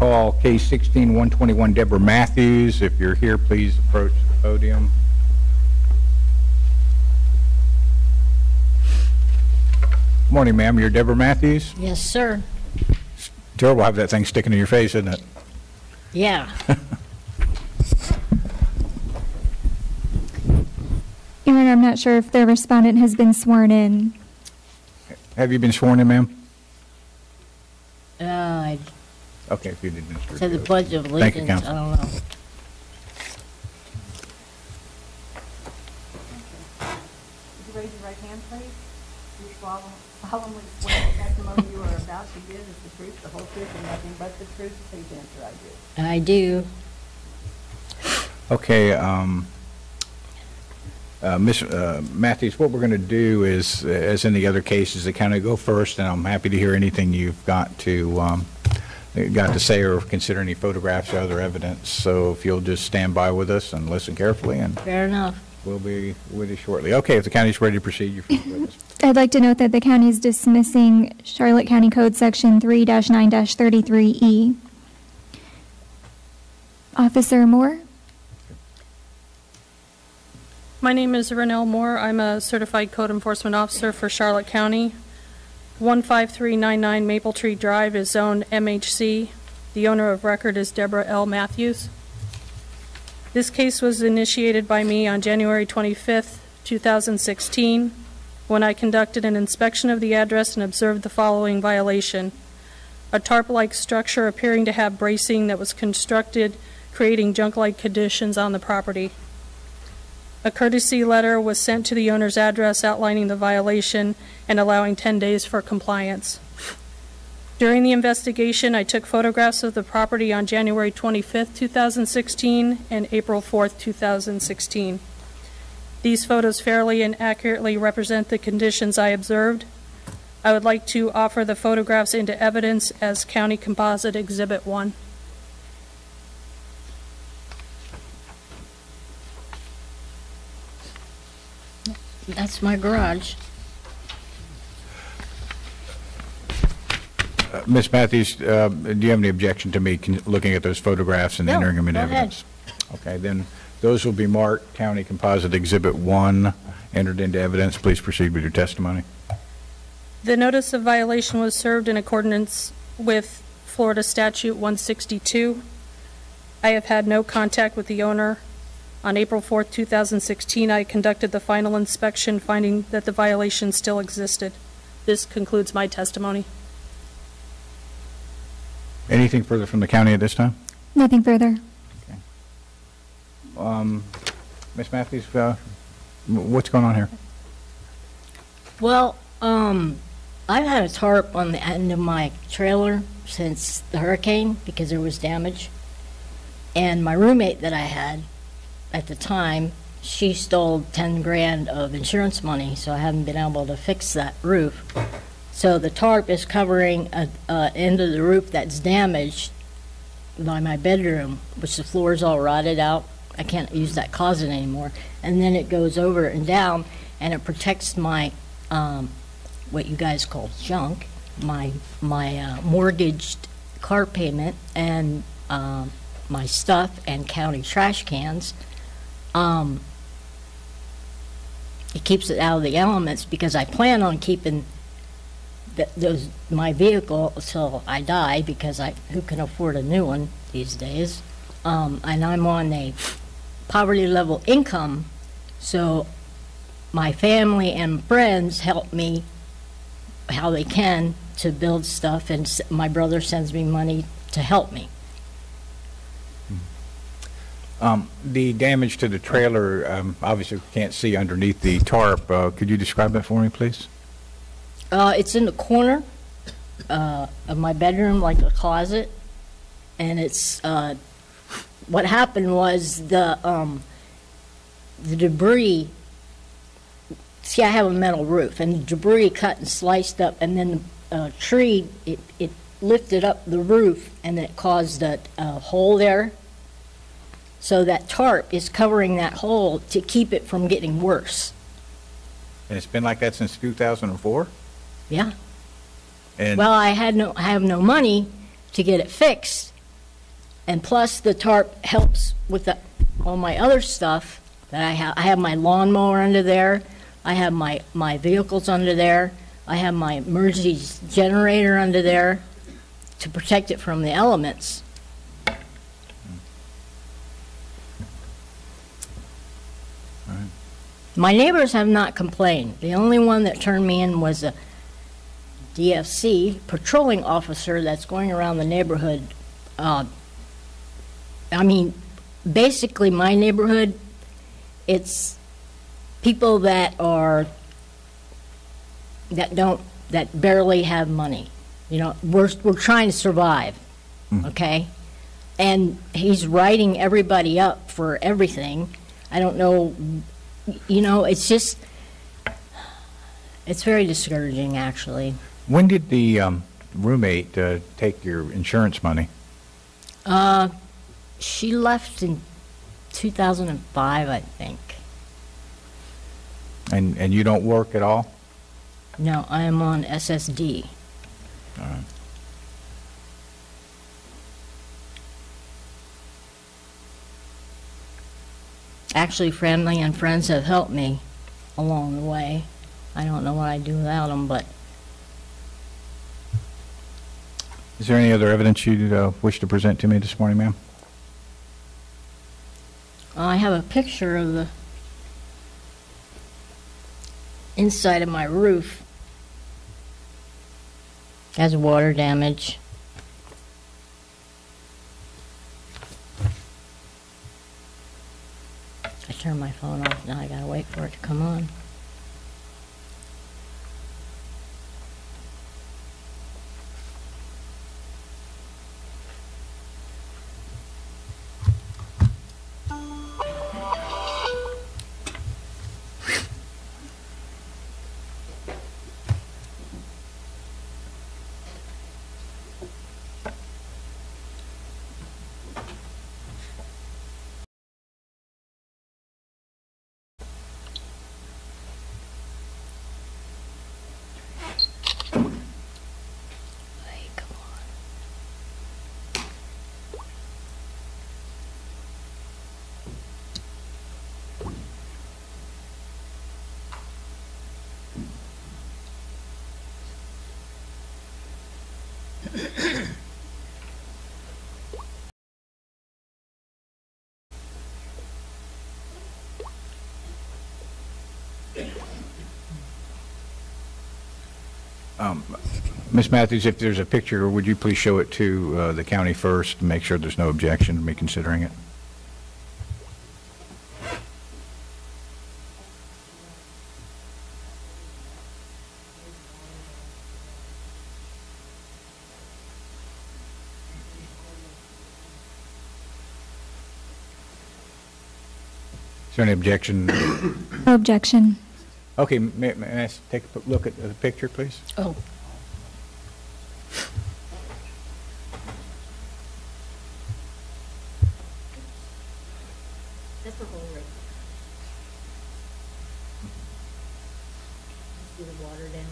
call case 16-121 Deborah Matthews. If you're here, please approach the podium. Good morning, ma'am. You're Deborah Matthews? Yes, sir. It's terrible to have that thing sticking to your face, isn't it? Yeah. Your Honor, I'm not sure if the respondent has been sworn in. Have you been sworn in, ma'am? I Okay, if you did administer. said the Pledge of Thank you, Allegiance. counsel. I don't know. Would you raise your right hand, please? Do you solemnly swear the testimony you are about to give is the truth, the whole truth, and nothing but the truth? Please answer, I do. I do. Okay, Ms. Matthews, what we're going to do is, as in the other cases, to kind of go first, and I'm happy to hear anything you've got to say or consider any photographs or other evidence. So if you'll just stand by with us and listen carefully, and Fair enough. we'll be with you shortly. Okay, if the county's ready to proceed, you're free to witness. I'd like to note that the county is dismissing Charlotte County Code Section 3-9-33E. Officer Moore? My name is Renelle Moore. I'm a certified code enforcement officer for Charlotte County. 15399 Maple Tree Drive is zoned MHC. The owner of record is Deborah L. Matthews. This case was initiated by me on January 25th, 2016, when I conducted an inspection of the address and observed the following violation. A tarp-like structure appearing to have bracing that was constructed, creating junk-like conditions on the property. A courtesy letter was sent to the owner's address outlining the violation and allowing 10 days for compliance. During the investigation, I took photographs of the property on January 25th, 2016 and April 4th, 2016. These photos fairly and accurately represent the conditions I observed. I would like to offer the photographs into evidence as County Composite Exhibit 1. That's my garage. Ms. Matthews, do you have any objection to me looking at those photographs and No, entering them in go ahead. evidence? Okay, then those will be marked County Composite Exhibit 1, entered into evidence. Please proceed with your testimony. The notice of violation was served in accordance with Florida Statute 162. I have had no contact with the owner. On April 4th, 2016, I conducted the final inspection, finding that the violation still existed. This concludes my testimony. Anything further from the county at this time? Nothing further. Ms. Matthews, what's going on here? Well, I've had a tarp on the end of my trailer since the hurricane because there was damage. And my roommate that I had at the time, she stole 10 grand of insurance money, so I haven't been able to fix that roof. So the tarp is covering an end of the roof that's damaged by my bedroom, which the floor is all rotted out. I can't use that closet anymore. And then it goes over and down, and it protects my, what you guys call junk, my mortgaged car payment and my stuff and county trash cans. It keeps it out of the elements because I plan on keeping my vehicle till I die because who can afford a new one these days? And I'm on a poverty level income, so my family and friends help me how they can to build stuff, and my brother sends me money to help me. The damage to the trailer, obviously we can't see underneath the tarp. Could you describe that for me, please? It's in the corner of my bedroom, like a closet, and it's what happened was the debris. See, I have a metal roof, and the debris cut and sliced up, and then the tree it lifted up the roof, and it caused a hole there. So that tarp is covering that hole to keep it from getting worse. And it's been like that since 2004? Yeah. And Well, I have no money to get it fixed, And plus, the tarp helps with all my other stuff that I have. I have my lawnmower under there. I have my vehicles under there. I have my emergency generator under there to protect it from the elements. My neighbors have not complained. The only one that turned me in was a DFC patrolling officer that's going around the neighborhood. I mean, basically my neighborhood, it's people that barely have money. You know, we're trying to survive, okay? And he's writing everybody up for everything. I don't know, you know, it's just, it's very discouraging, actually. When did the roommate take your insurance money? She left in 2005, I think. And you don't work at all? No, I am on SSD. All right. Actually, family and friends have helped me along the way. I don't know what I'd do without them, but Is there any other evidence you wish to present to me this morning, ma'am? I have a picture of the inside of my roof. Has water damage. I turned my phone off. Now I gotta wait for it to come on. Hey, come on. Ms. Matthews, if there's a picture, would you please show it to the county first to make sure there's no objection to me considering it? Is there any objection? No objection. Okay, may I take a look at the picture, please? Oh. That's the hole right there. See the water damage?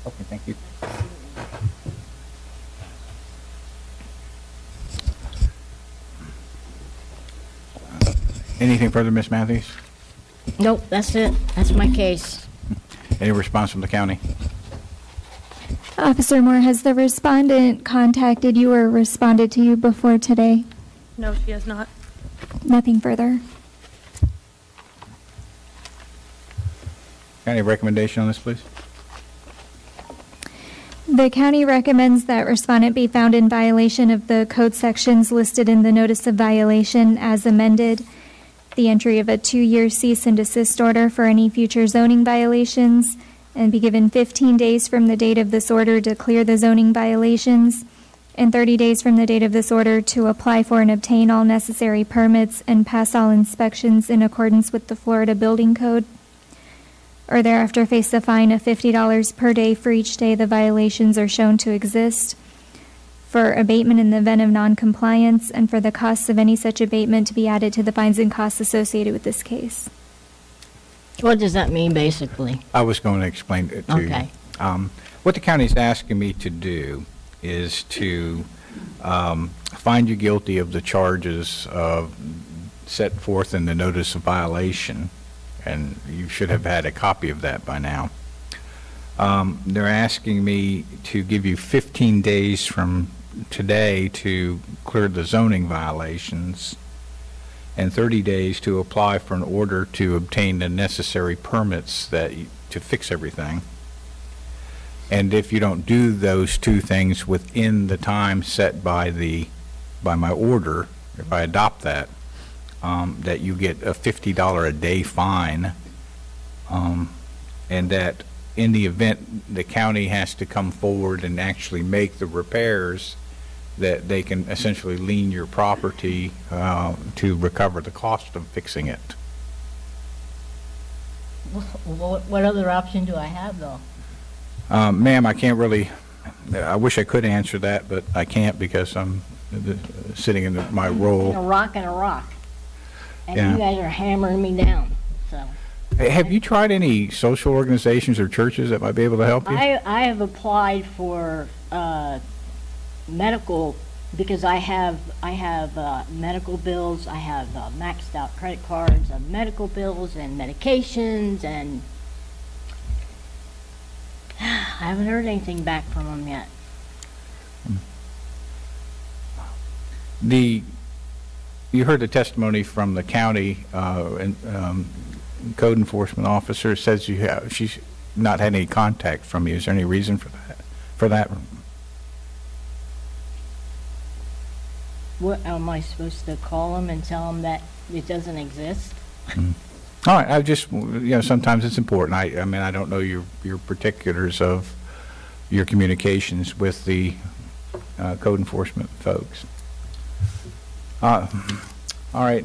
Okay, thank you. Anything further, Ms. Matthews? Nope, that's it. That's my case. Any response from the county? Officer Moore, has the respondent contacted you or responded to you before today? No, she has not. Nothing further. Any recommendation on this, please? The county recommends that respondent be found in violation of the code sections listed in the notice of violation as amended, the entry of a 2-year cease and desist order for any future zoning violations, and be given 15 days from the date of this order to clear the zoning violations, and 30 days from the date of this order to apply for and obtain all necessary permits and pass all inspections in accordance with the Florida Building Code, or thereafter face a fine of $50 per day for each day the violations are shown to exist, for abatement in the event of noncompliance, and for the costs of any such abatement to be added to the fines and costs associated with this case. What does that mean, basically? I was going to explain it to Okay. you. What the county's asking me to do is to find you guilty of the charges set forth in the notice of violation, and you should have had a copy of that by now. They're asking me to give you 15 days from today to clear the zoning violations and 30 days to apply for an order to obtain the necessary permits to fix everything. And if you don't do those two things within the time set by my order, if I adopt that, that you get a $50 a day fine, and that in the event the county has to come forward and actually make the repairs, that they can essentially lien your property to recover the cost of fixing it. What other option do I have, though? Ma'am, I can't really, I wish I could answer that, but I can't because I'm sitting in my role. A rock and a rock. And Yeah. you guys are hammering me down, so. Hey, have you tried any social organizations or churches that might be able to help you? I have applied for medical, because I have medical bills, I have maxed out credit cards of medical bills and medications, and I haven't heard anything back from them yet. You heard the testimony from the county code enforcement officer. Says she's not had any contact from you. Is there any reason for that? What, am I supposed to call them and tell them that it doesn't exist? All right, I just, sometimes it's important. I mean, I don't know your particulars of your communications with the code enforcement folks. All right,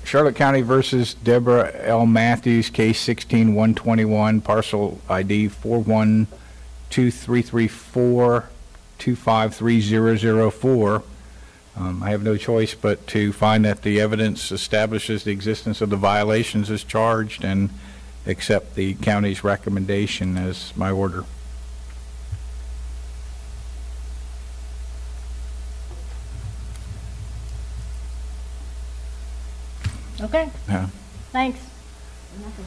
Charlotte County versus Deborah L. Matthews, case 16-121, parcel ID 4123342530004. I have no choice but to find that the evidence establishes the existence of the violations as charged and accept the county's recommendation as my order. Okay, Yeah. thanks. Nothing.